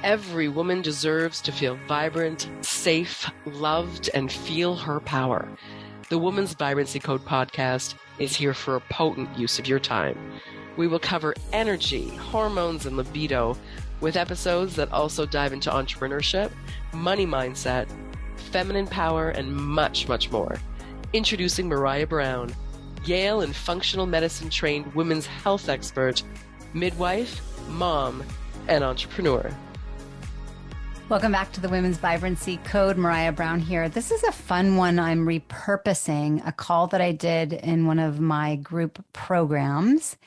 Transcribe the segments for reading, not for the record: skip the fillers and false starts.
Every woman deserves to feel vibrant, safe, loved, and feel her power. The Woman's Vibrancy Code podcast is here for a potent use of your time. We will cover energy, hormones, and libido with episodes that also dive into entrepreneurship, money mindset, feminine power, and much, much more. Introducing Maraya Brown, Yale and functional medicine trained women's health expert, midwife, mom, and entrepreneur. Welcome back to the Women's Vibrancy Code. Maraya Brown here. This is a fun one. I'm repurposing a call that I did in one of my group programs.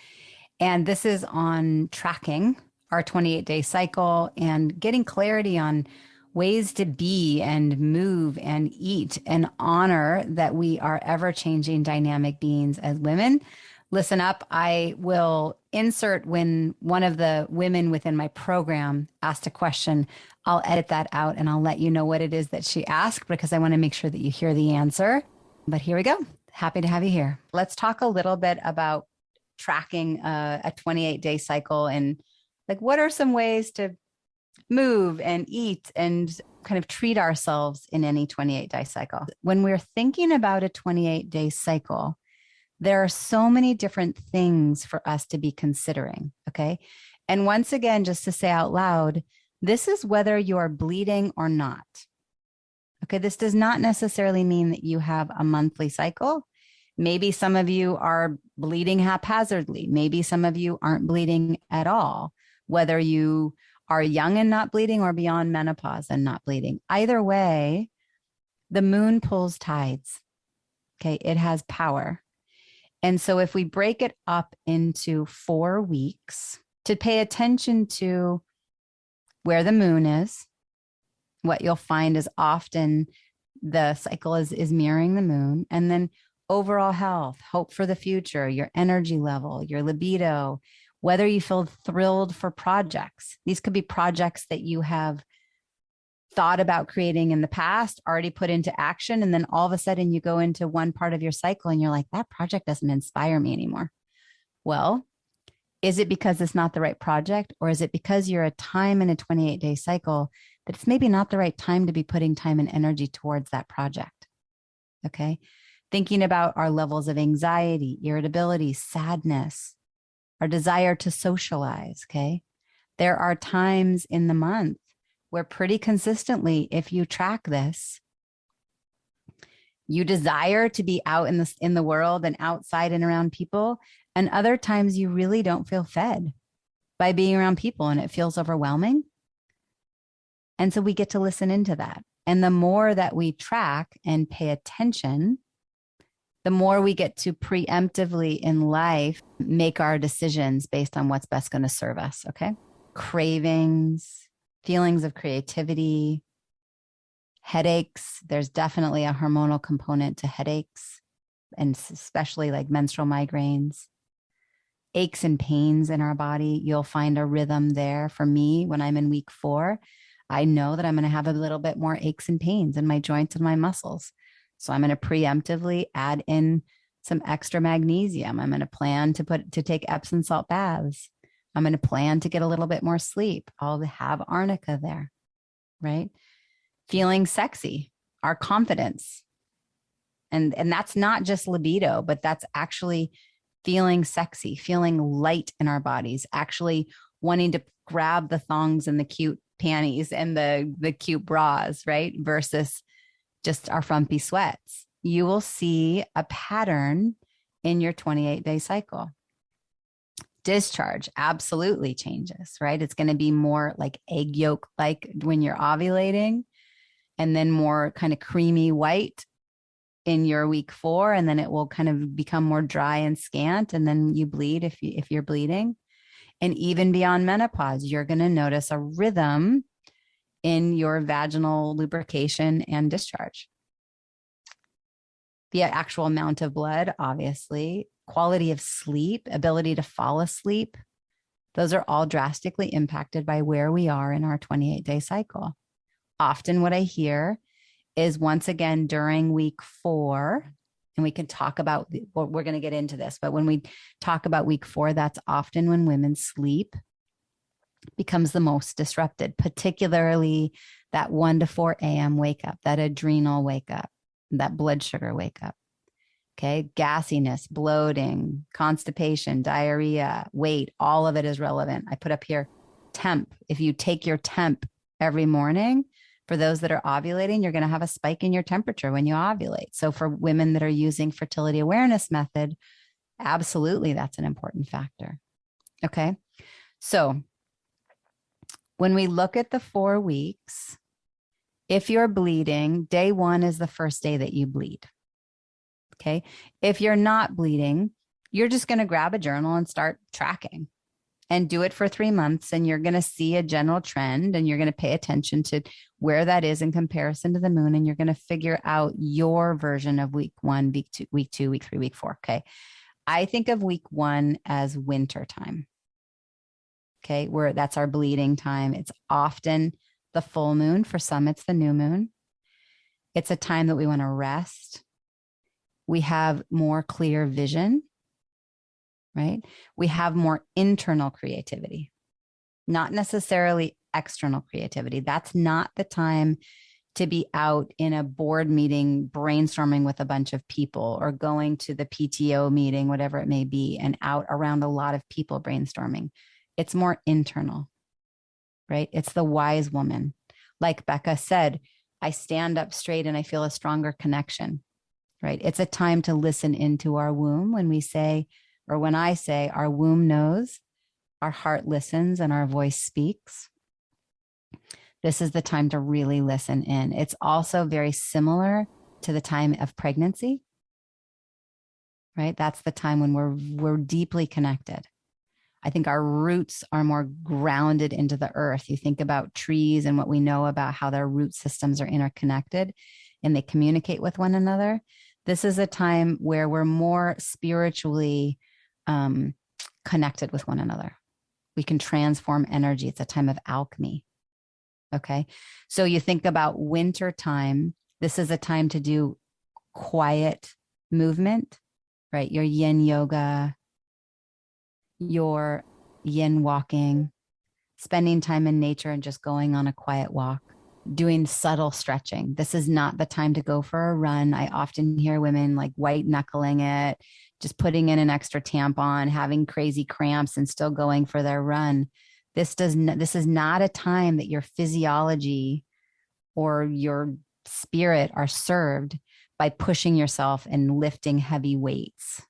And this is on tracking our 28-day cycle and getting clarity on ways to be and move and eat and honor that we are ever-changing dynamic beings as women. Listen up. I will insert when one of the women within my program asked a question. I'll edit that out and I'll let you know what it is that she asked because I want to make sure that you hear the answer. But here we go. Happy to have you here. Let's talk a little bit about tracking a 28-day cycle and like what are some ways to move and eat and kind of treat ourselves in any 28-day cycle. When we're thinking about a 28-day cycle, there are so many different things for us to be considering, okay? And once again, just to say out loud, this is whether you are bleeding or not. Okay, this does not necessarily mean that you have a monthly cycle. Maybe some of you are bleeding haphazardly. Maybe some of you aren't bleeding at all, whether you are young and not bleeding or beyond menopause and not bleeding. Either way, the moon pulls tides, okay? It has power. And so if we break it up into 4 weeks to pay attention to where the moon is, what you'll find is often the cycle is mirroring the moon, and then overall health, hope for the future, your energy level, your libido, whether you feel thrilled for projects. These could be projects that you have thought about creating in the past, already put into action, and then all of a sudden you go into one part of your cycle and you're like, that project doesn't inspire me anymore. Well, is it because it's not the right project, or is it because you're a time in a 28-day cycle that it's maybe not the right time to be putting time and energy towards that project? Okay. Thinking about our levels of anxiety, irritability, sadness, our desire to socialize. Okay. There are times in the month where pretty consistently, if you track this, you desire to be out in the world and outside and around people. And other times you really don't feel fed by being around people and it feels overwhelming. And so we get to listen into that. And the more that we track and pay attention, the more we get to preemptively in life make our decisions based on what's best going to serve us. Okay. Cravings, feelings of creativity, headaches. There's definitely a hormonal component to headaches, and especially like menstrual migraines, aches and pains in our body. You'll find a rhythm there. For me, when I'm in week 4, I know that I'm going to have a little bit more aches and pains in my joints and my muscles. So I'm going to preemptively add in some extra magnesium. I'm going to plan to take Epsom salt baths. I'm going to plan to get a little bit more sleep. I'll have arnica there, right? Feeling sexy, our confidence. And that's not just libido, but that's actually feeling sexy, feeling light in our bodies, actually wanting to grab the thongs and the cute panties and the cute bras, right? Versus just our frumpy sweats. You will see a pattern in your 28-day cycle. Discharge absolutely changes, right? It's going to be more like egg yolk, like when you're ovulating, and then more kind of creamy white in your week 4. And then it will kind of become more dry and scant. And then you bleed if you're bleeding. And even beyond menopause, you're going to notice a rhythm in your vaginal lubrication and discharge. The actual amount of blood, obviously, quality of sleep, ability to fall asleep, those are all drastically impacted by where we are in our 28-day cycle. Often what I hear is, once again, during week 4, and we can talk about, we're going to get into this, but when we talk about week 4, that's often when women sleep becomes the most disrupted, particularly that 1 to 4 a.m. wake up, that adrenal wake up, that blood sugar wake up. Okay. Gassiness, bloating, constipation, diarrhea, weight, all of it is relevant. I put up here temp. If you take your temp every morning, for those that are ovulating, you're going to have a spike in your temperature when you ovulate. So for women that are using fertility awareness method, absolutely, that's an important factor. Okay. So when we look at the 4 weeks, if you're bleeding, day 1 is the first day that you bleed. Okay. If you're not bleeding, you're just going to grab a journal and start tracking and do it for 3 months. And you're going to see a general trend and you're going to pay attention to where that is in comparison to the moon. And you're going to figure out your version of week 1, week 2, week 3, week 4. Okay. I think of week 1 as winter time. Okay. Where that's our bleeding time. It's often the full moon. For some, it's the new moon. It's a time that we want to rest. We have more clear vision, right? We have more internal creativity, not necessarily external creativity. That's not the time to be out in a board meeting, brainstorming with a bunch of people or going to the PTO meeting, whatever it may be, and out around a lot of people brainstorming. It's more internal, right? It's the wise woman. Like Becca said, I stand up straight and I feel a stronger connection. Right? It's a time to listen into our womb when we say, or when I say, our womb knows, our heart listens, and our voice speaks. This is the time to really listen in. It's also very similar to the time of pregnancy, right? That's the time when we're deeply connected. I think our roots are more grounded into the earth. You think about trees and what we know about how their root systems are interconnected and they communicate with one another. This is a time where we're more spiritually connected with one another. We can transform energy. It's a time of alchemy. Okay. So you think about winter time. This is a time to do quiet movement, right? Your yin yoga, your yin walking, spending time in nature and just going on a quiet walk, doing subtle stretching. This is not the time to go for a run. I often hear women like white knuckling it, just putting in an extra tampon, having crazy cramps and still going for their run. This is not a time that your physiology or your spirit are served by pushing yourself and lifting heavy weights.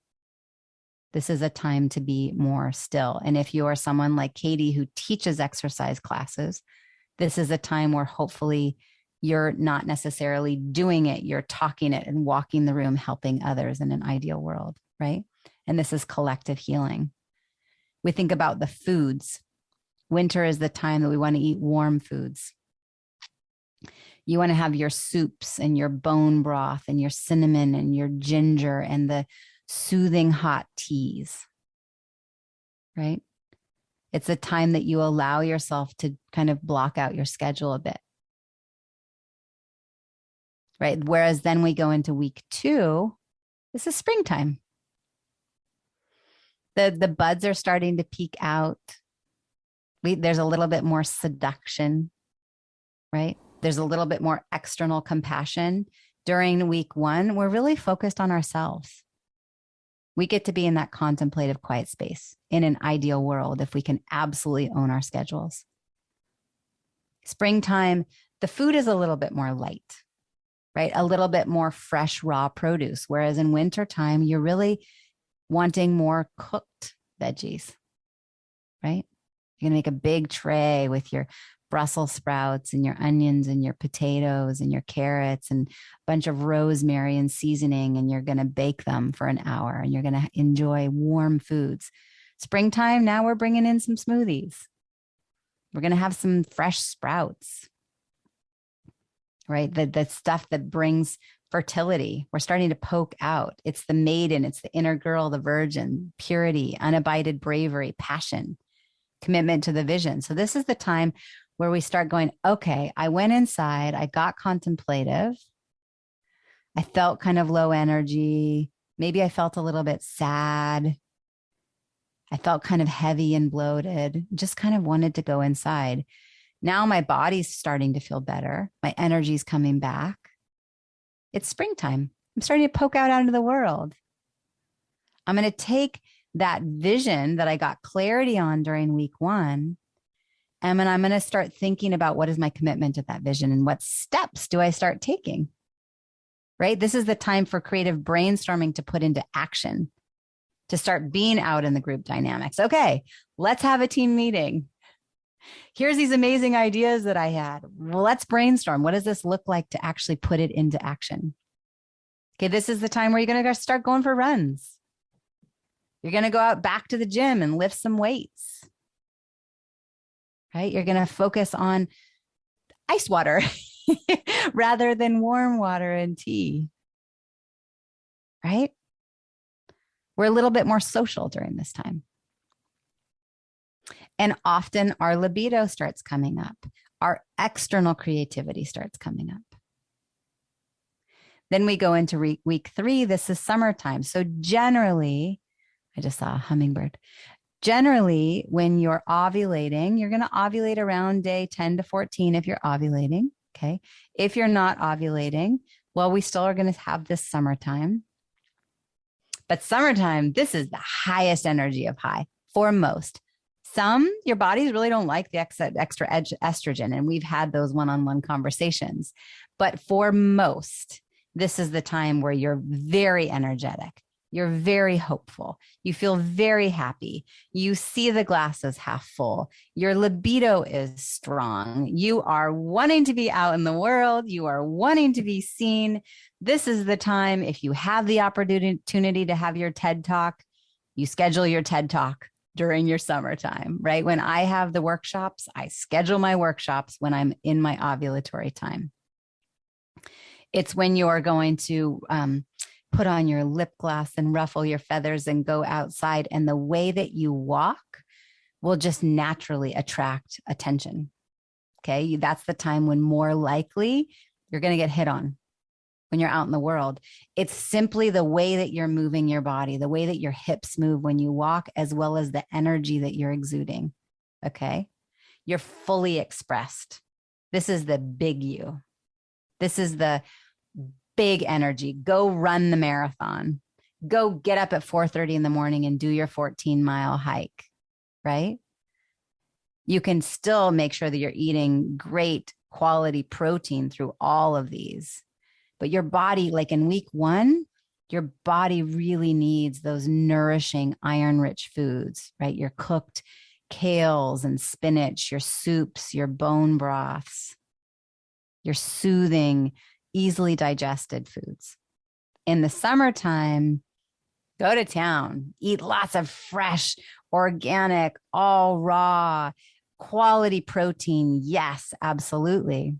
This is a time to be more still. And if you are someone like Katie who teaches exercise classes, this is a time where hopefully you're not necessarily doing it, you're talking it and walking the room, helping others in an ideal world, right? And this is collective healing. We think about the foods. Winter is the time that we want to eat warm foods. You want to have your soups and your bone broth and your cinnamon and your ginger and the soothing hot teas, right? It's a time that you allow yourself to kind of block out your schedule a bit, right? Whereas then we go into week 2, this is springtime. The buds are starting to peek out. There's a little bit more seduction, right? There's a little bit more external compassion. During week 1, we're really focused on ourselves. We get to be in that contemplative quiet space in an ideal world if we can absolutely own our schedules. Springtime, the food is a little bit more light, right? A little bit more fresh, raw produce. Whereas in wintertime, you're really wanting more cooked veggies, right? You're going to make a big tray with your Brussels sprouts and your onions and your potatoes and your carrots and a bunch of rosemary and seasoning, and you're going to bake them for an hour and you're going to enjoy warm foods. Springtime, now we're bringing in some smoothies. We're going to have some fresh sprouts, right? The stuff that brings fertility. We're starting to poke out. It's the maiden, it's the inner girl, the virgin, purity, unabided bravery, passion, commitment to the vision. So this is the time where we start going, okay, I went inside, I got contemplative. I felt kind of low energy. Maybe I felt a little bit sad. I felt kind of heavy and bloated, just kind of wanted to go inside. Now my body's starting to feel better. My energy's coming back. It's springtime. I'm starting to poke out into the world. I'm going to take that vision that I got clarity on during week 1. And I'm going to start thinking about what is my commitment to that vision and what steps do I start taking, right? This is the time for creative brainstorming to put into action, to start being out in the group dynamics. Okay, let's have a team meeting. Here's these amazing ideas that I had. Well, let's brainstorm. What does this look like to actually put it into action? Okay, this is the time where you're going to start going for runs. You're going to go out back to the gym and lift some weights, right? You're going to focus on ice water rather than warm water and tea, right? We're a little bit more social during this time. And often our libido starts coming up. Our external creativity starts coming up. Then we go into week 3. This is summertime. So generally, I just saw a hummingbird. Generally, when you're ovulating, you're going to ovulate around day 10 to 14 if you're ovulating. Okay. If you're not ovulating, well, we still are going to have this summertime. But summertime, this is the highest energy of high for most. Some, your bodies really don't like the extra estrogen, and we've had those one-on-one conversations. But for most, this is the time where you're very energetic. You're very hopeful. You feel very happy. You see the glass as half full. Your libido is strong. You are wanting to be out in the world. You are wanting to be seen. This is the time, if you have the opportunity to have your TED Talk, you schedule your TED Talk during your summertime, right? When I have the workshops, I schedule my workshops when I'm in my ovulatory time. It's when you are going to put on your lip gloss and ruffle your feathers and go outside. And the way that you walk will just naturally attract attention. Okay. That's the time when more likely you're going to get hit on when you're out in the world. It's simply the way that you're moving your body, the way that your hips move when you walk, as well as the energy that you're exuding. Okay. You're fully expressed. This is the big you. This is the big energy. Go run the marathon. Go get up at 4:30 in the morning and do your 14-mile hike, right? You can still make sure that you're eating great quality protein through all of these. But your body, like in week 1, your body really needs those nourishing iron-rich foods, right? Your cooked kales and spinach, your soups, your bone broths, your soothing, easily digested foods. In the summertime, go to town, eat lots of fresh, organic, all raw, quality protein. Yes, absolutely.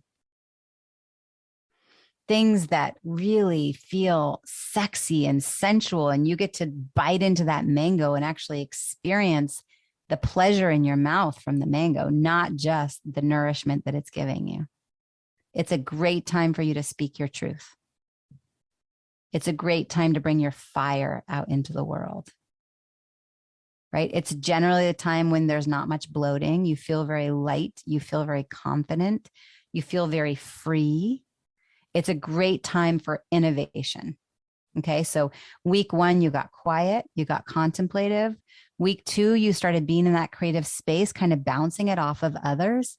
Things that really feel sexy and sensual, and you get to bite into that mango and actually experience the pleasure in your mouth from the mango, not just the nourishment that it's giving you. It's a great time for you to speak your truth. It's a great time to bring your fire out into the world, right? It's generally a time when there's not much bloating. You feel very light. You feel very confident. You feel very free. It's a great time for innovation. Okay. So week 1, you got quiet, you got contemplative. Week 2, you started being in that creative space, kind of bouncing it off of others.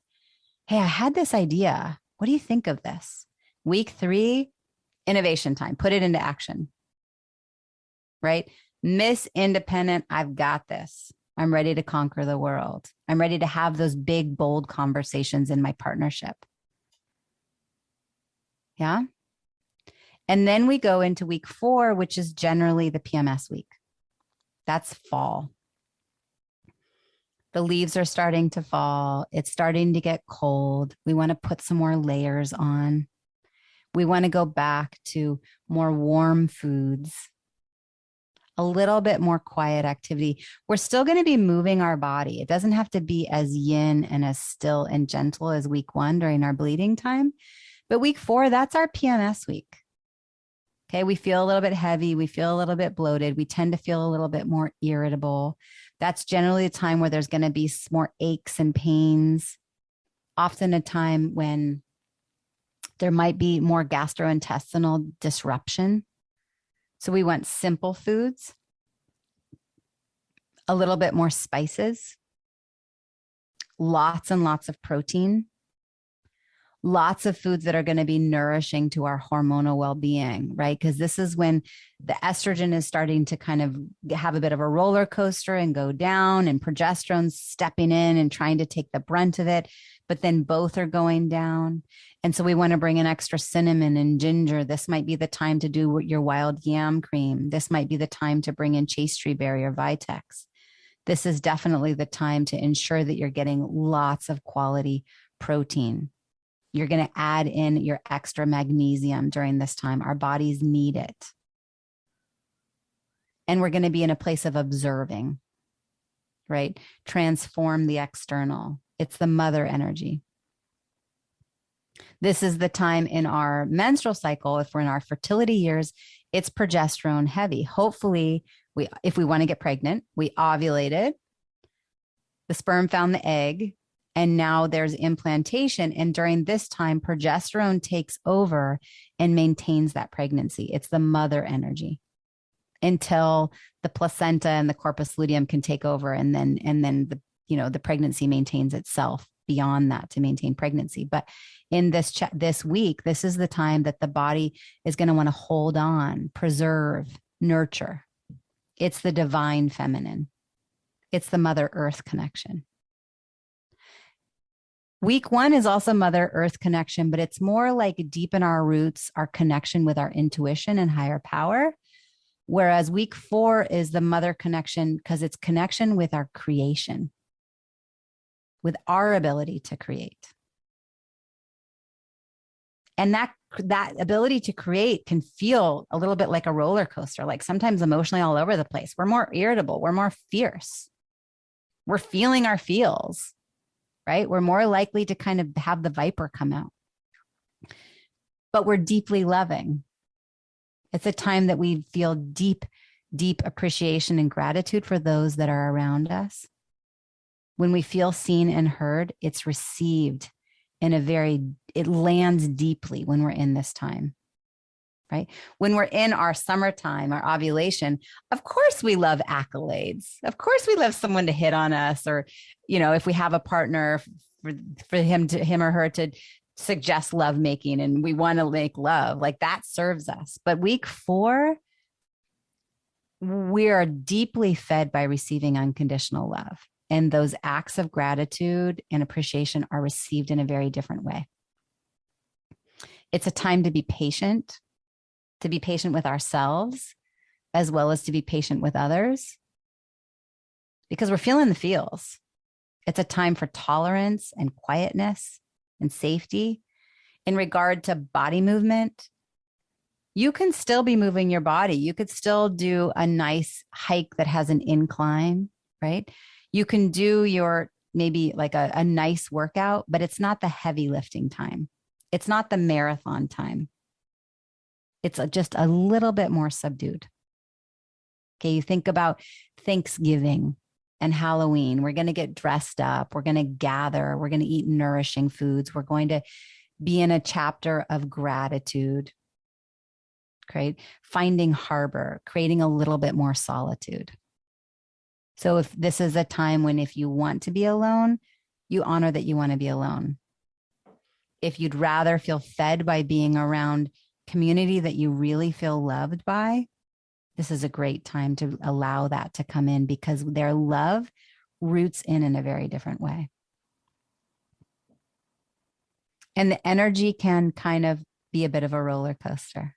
Hey, I had this idea. What do you think of this? Week 3, innovation time. Put it into action, right? Miss Independent, I've got this. I'm ready to conquer the world. I'm ready to have those big, bold conversations in my partnership. Yeah. And then we go into week 4, which is generally the PMS week. That's fall. The leaves are starting to fall. It's starting to get cold. We want to put some more layers on. We want to go back to more warm foods, a little bit more quiet activity. We're still going to be moving our body. It doesn't have to be as yin and as still and gentle as week 1 during our bleeding time. But week 4, that's our PMS week. Okay, we feel a little bit heavy. We feel a little bit bloated. We tend to feel a little bit more irritable. That's generally a time where there's going to be more aches and pains, often a time when there might be more gastrointestinal disruption. So we want simple foods, a little bit more spices, lots and lots of protein, lots of foods that are going to be nourishing to our hormonal well-being, right? Because this is when the estrogen is starting to kind of have a bit of a roller coaster and go down, and progesterone's stepping in and trying to take the brunt of it, but then both are going down. And so we want to bring in extra cinnamon and ginger. This might be the time to do your wild yam cream. This might be the time to bring in chaste berry or vitex. This is definitely the time to ensure that you're getting lots of quality protein. You're going to add in your extra magnesium during this time. Our bodies need it. And we're going to be in a place of observing, right? Transform the external. It's the mother energy. This is the time in our menstrual cycle, if we're in our fertility years, it's progesterone heavy. Hopefully, if we want to get pregnant, we ovulated, the sperm found the egg, and now there's implantation. And during this time, progesterone takes over and maintains that pregnancy. It's the mother energy until the placenta and the corpus luteum can take over. And then the pregnancy maintains itself beyond that to maintain pregnancy. But in this week, this is the time that the body is going to want to hold on, preserve, nurture. It's the divine feminine. It's the Mother Earth connection. Week 1 is also Mother Earth connection, but it's more like deep in our roots, our connection with our intuition and higher power. Whereas week 4 is the mother connection because it's connection with our creation, with our ability to create. And that ability to create can feel a little bit like a roller coaster, like sometimes emotionally all over the place. We're more irritable. We're more fierce. We're feeling our feels. Right? We're more likely to kind of have the viper come out. But we're deeply loving. It's a time that we feel deep, deep appreciation and gratitude for those that are around us. When we feel seen and heard, it's received it lands deeply when we're in this time. Right? When we're in our summertime, our ovulation, of course we love accolades. Of course we love someone to hit on us, or, if we have a partner for him or her to suggest lovemaking and we want to make love, like that serves us. But week 4, we are deeply fed by receiving unconditional love. And those acts of gratitude and appreciation are received in a very different way. It's a time to be patient with ourselves, as well as to be patient with others, because we're feeling the feels. It's a time for tolerance and quietness and safety. In regard to body movement, you can still be moving your body. You could still do a nice hike that has an incline, right? You can do maybe like a nice workout, but it's not the heavy lifting time. It's not the marathon time. It's just a little bit more subdued. Okay, you think about Thanksgiving and Halloween. We're going to get dressed up. We're going to gather. We're going to eat nourishing foods. We're going to be in a chapter of gratitude, right? Finding harbor, creating a little bit more solitude. So if this is a time when if you want to be alone, you honor that you want to be alone. If you'd rather feel fed by being around community that you really feel loved by, this is a great time to allow that to come in, because their love roots in a very different way. And the energy can kind of be a bit of a roller coaster.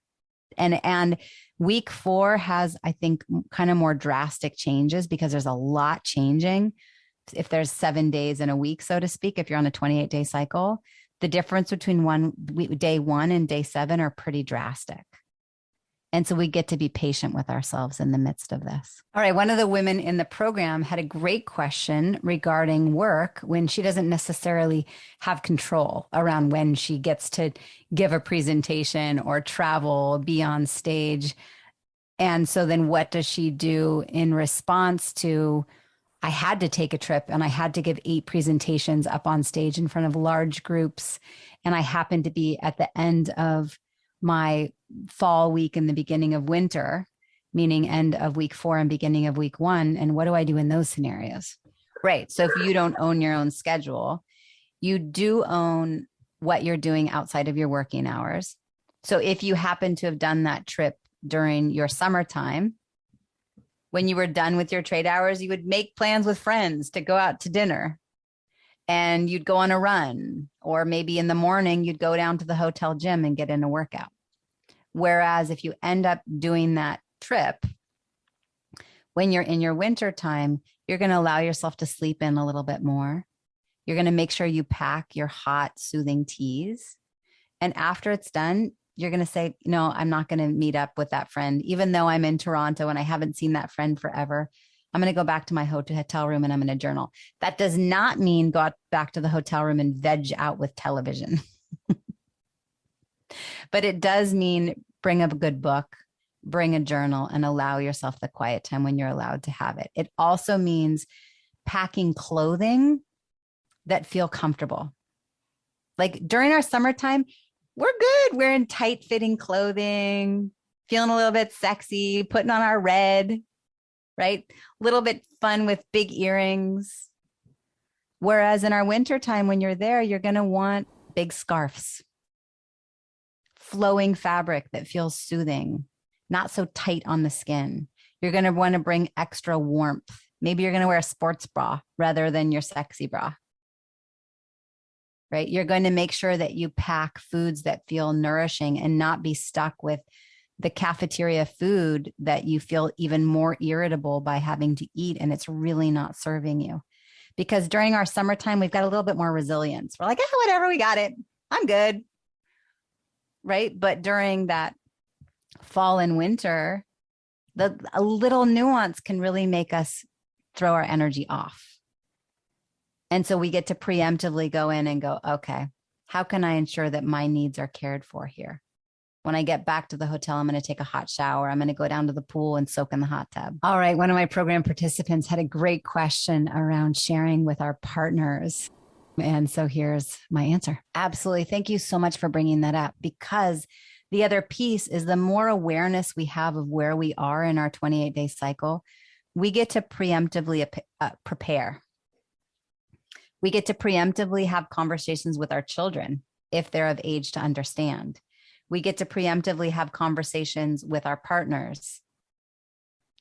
And week 4 has, I think, kind of more drastic changes because there's a lot changing. If there's 7 days in a week, so to speak, if you're on a 28-day cycle, the difference between day 1 and day 7 are pretty drastic. And so we get to be patient with ourselves in the midst of this. All right. One of the women in the program had a great question regarding work when she doesn't necessarily have control around when she gets to give a presentation or travel, be on stage. And so then what does she do in response to, I had to take a trip and I had to give 8 presentations up on stage in front of large groups. And I happened to be at the end of my fall week and the beginning of winter, meaning end of week 4 and beginning of week 1. And what do I do in those scenarios? Right. So if you don't own your own schedule, you do own what you're doing outside of your working hours. So if you happen to have done that trip during your summertime, when you were done with your trade hours, you would make plans with friends to go out to dinner and you'd go on a run, or maybe in the morning, you'd go down to the hotel gym and get in a workout. Whereas if you end up doing that trip, when you're in your winter time, you're going to allow yourself to sleep in a little bit more. You're going to make sure you pack your hot, soothing teas. And after it's done, you're going to say, no, I'm not going to meet up with that friend, even though I'm in Toronto and I haven't seen that friend forever. I'm going to go back to my hotel room and I'm going to journal. That does not mean go back to the hotel room and veg out with television. But it does mean bring a good book, bring a journal, and allow yourself the quiet time when you're allowed to have it. It also means packing clothing that feel comfortable. Like during our summertime, we're good. We're in tight fitting clothing, feeling a little bit sexy, putting on our red, right? A little bit fun with big earrings. Whereas in our wintertime, when you're there, you're going to want big scarves, flowing fabric that feels soothing, not so tight on the skin. You're going to want to bring extra warmth. Maybe you're going to wear a sports bra rather than your sexy bra. Right? You're going to make sure that you pack foods that feel nourishing and not be stuck with the cafeteria food that you feel even more irritable by having to eat and it's really not serving you. Because during our summertime, we've got a little bit more resilience. We're like, whatever, we got it. I'm good. Right? But during that fall and winter, a little nuance can really make us throw our energy off. And so we get to preemptively go in and go, okay, how can I ensure that my needs are cared for here? When I get back to the hotel, I'm going to take a hot shower. I'm going to go down to the pool and soak in the hot tub. All right. One of my program participants had a great question around sharing with our partners. And so here's my answer. Absolutely. Thank you so much for bringing that up, because the other piece is the more awareness we have of where we are in our 28-day cycle, we get to preemptively prepare. We get to preemptively have conversations with our children if they're of age to understand. We get to preemptively have conversations with our partners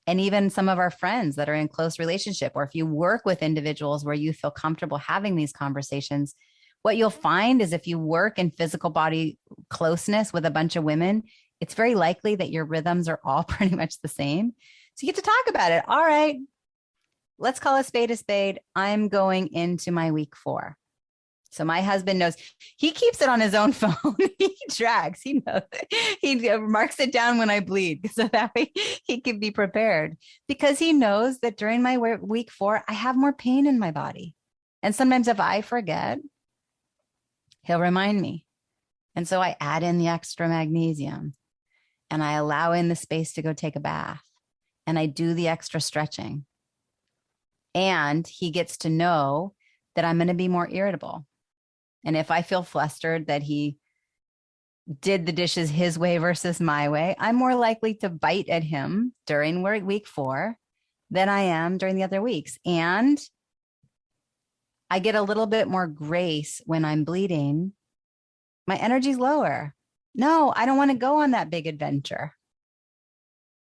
and even some of our friends that are in close relationship. Or if you work with individuals where you feel comfortable having these conversations, what you'll find is if you work in physical body closeness with a bunch of women, it's very likely that your rhythms are all pretty much the same. So you get to talk about it. All right. Let's call a spade a spade. I'm going into my week 4. So my husband knows. He keeps it on his own phone. He tracks. He knows. He marks it down when I bleed so that way he can be prepared, because he knows that during my week 4, I have more pain in my body. And sometimes if I forget, he'll remind me. And so I add in the extra magnesium and I allow in the space to go take a bath and I do the extra stretching. And he gets to know that I'm going to be more irritable. And if I feel flustered that he did the dishes his way versus my way, I'm more likely to bite at him during week 4 than I am during the other weeks. And I get a little bit more grace when I'm bleeding. My energy's lower. No, I don't want to go on that big adventure.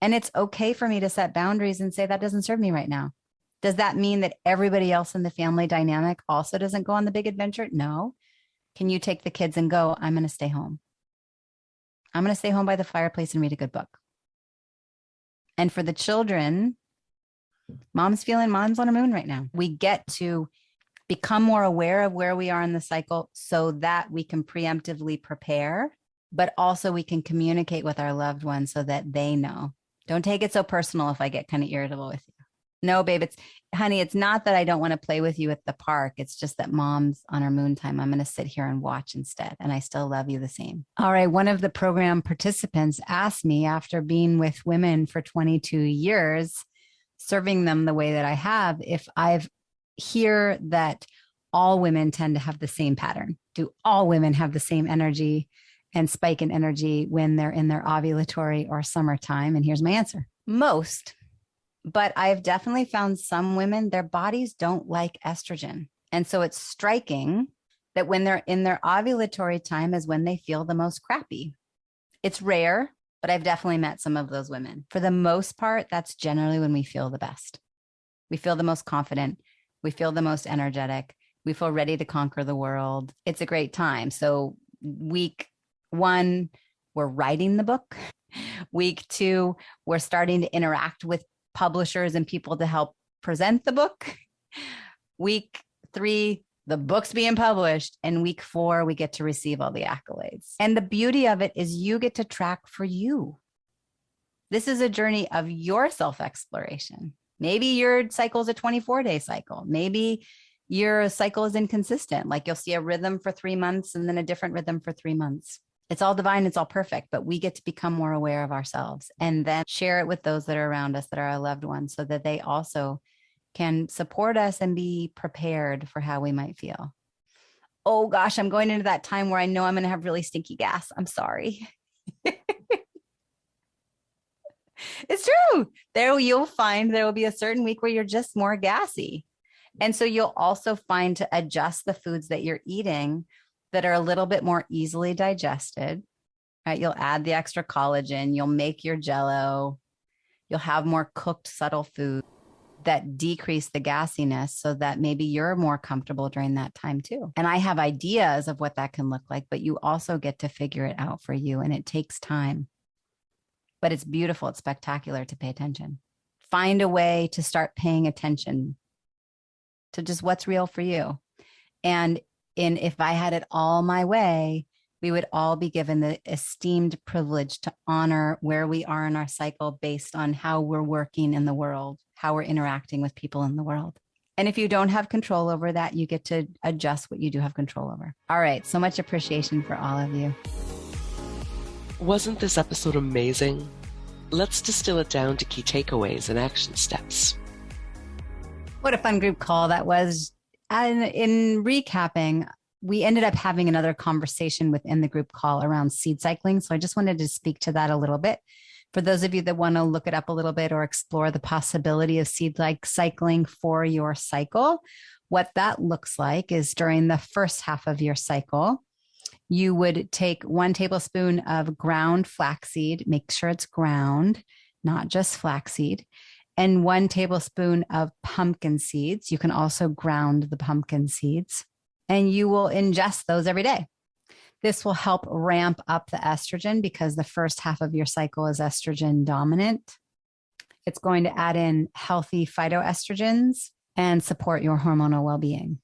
And it's okay for me to set boundaries and say that doesn't serve me right now. Does that mean that everybody else in the family dynamic also doesn't go on the big adventure? No. Can you take the kids and go, I'm going to stay home. I'm going to stay home by the fireplace and read a good book. And for the children, mom's on her moon right now. We get to become more aware of where we are in the cycle so that we can preemptively prepare, but also we can communicate with our loved ones so that they know. Don't take it so personal if I get kind of irritable with you. No, babe, it's not that I don't want to play with you at the park. It's just that mom's on her moon time. I'm going to sit here and watch instead. And I still love you the same. All right. One of the program participants asked me, after being with women for 22 years, serving them the way that I have if I've hear that all women tend to have the same pattern? Do all women have the same energy and spike in energy when they're in their ovulatory or summertime? And here's my answer. Most, but I've definitely found some women, their bodies don't like estrogen. And so it's striking that when they're in their ovulatory time is when they feel the most crappy. It's rare, but I've definitely met some of those women. For the most part, that's generally when we feel the best. We feel the most confident. We feel the most energetic. We feel ready to conquer the world. It's a great time. So week 1, we're writing the book. Week 2, we're starting to interact with publishers and people to help present the book. Week 3, the book's being published. And week 4, we get to receive all the accolades. And the beauty of it is you get to track for you. This is a journey of your self-exploration. Maybe your cycle is a 24-day cycle. Maybe your cycle is inconsistent. Like you'll see a rhythm for 3 months and then a different rhythm for 3 months. It's all divine. It's all perfect, but we get to become more aware of ourselves and then share it with those that are around us, that are our loved ones, so that they also can support us and be prepared for how we might feel. Oh gosh, I'm going into that time where I know I'm going to have really stinky gas. I'm sorry. It's true. You'll find there will be a certain week where you're just more gassy. And so you'll also find to adjust the foods that you're eating that are a little bit more easily digested, right? You'll add the extra collagen, you'll make your Jell-O, you'll have more cooked, subtle food that decrease the gassiness so that maybe you're more comfortable during that time too. And I have ideas of what that can look like, but you also get to figure it out for you. And it takes time, but it's beautiful. It's spectacular to pay attention. Find a way to start paying attention to just what's real for you. And if I had it all my way, we would all be given the esteemed privilege to honor where we are in our cycle based on how we're working in the world, how we're interacting with people in the world. And if you don't have control over that, you get to adjust what you do have control over. All right. So much appreciation for all of you. Wasn't this episode amazing? Let's distill it down to key takeaways and action steps. What a fun group call that was. And in recapping, we ended up having another conversation within the group call around seed cycling. So I just wanted to speak to that a little bit. For those of you that want to look it up a little bit or explore the possibility of seed cycling for your cycle, what that looks like is during the first half of your cycle, you would take 1 tablespoon of ground flaxseed, make sure it's ground, not just flaxseed, and 1 tablespoon of pumpkin seeds. You can also ground the pumpkin seeds, and you will ingest those every day. This will help ramp up the estrogen because the first half of your cycle is estrogen dominant. It's going to add in healthy phytoestrogens and support your hormonal well-being.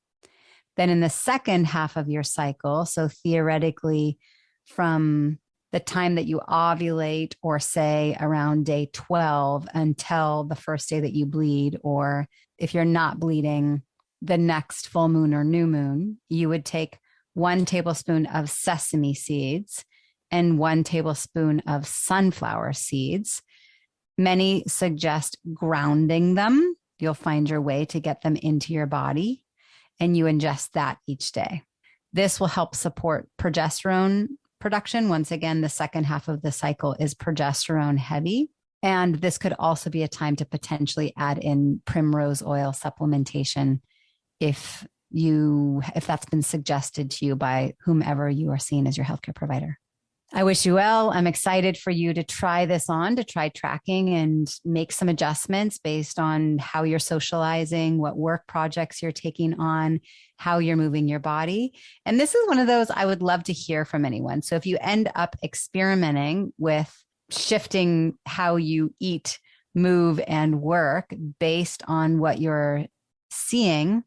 Then in the second half of your cycle, so theoretically from the time that you ovulate, or say around day 12 until the first day that you bleed, or if you're not bleeding, the next full moon or new moon, you would take 1 tablespoon of sesame seeds and 1 tablespoon of sunflower seeds. Many suggest grounding them. You'll find your way to get them into your body, and you ingest that each day. This will help support progesterone production. Once again, the second half of the cycle is progesterone heavy. And this could also be a time to potentially add in primrose oil supplementation if that's been suggested to you by whomever you are seeing as your healthcare provider. I wish you well. I'm excited for you to try this on, to try tracking and make some adjustments based on how you're socializing, what work projects you're taking on, how you're moving your body. And this is one of those I would love to hear from anyone. So if you end up experimenting with shifting how you eat, move, and work based on what you're seeing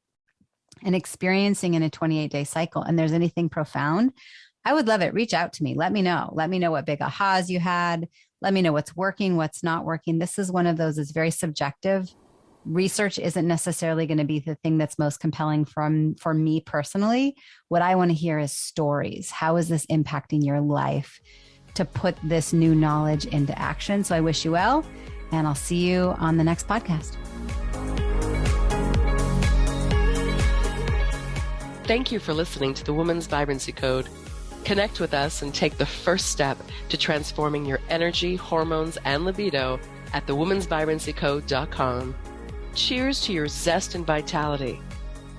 and experiencing in a 28-day cycle, and there's anything profound, I would love it. Reach out to me. Let me know. Let me know what big ahas you had. Let me know what's working, what's not working. This is one of those that's very subjective. Research isn't necessarily going to be the thing that's most compelling for me personally. What I want to hear is stories. How is this impacting your life to put this new knowledge into action? So I wish you well. And I'll see you on the next podcast. Thank you for listening to the Woman's Vibrancy Code. Connect with us and take the first step to transforming your energy, hormones, and libido at thewomansvibrancycode.com. Cheers to your zest and vitality.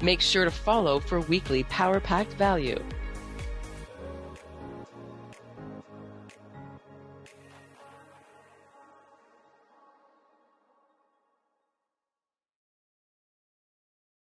Make sure to follow for weekly power-packed value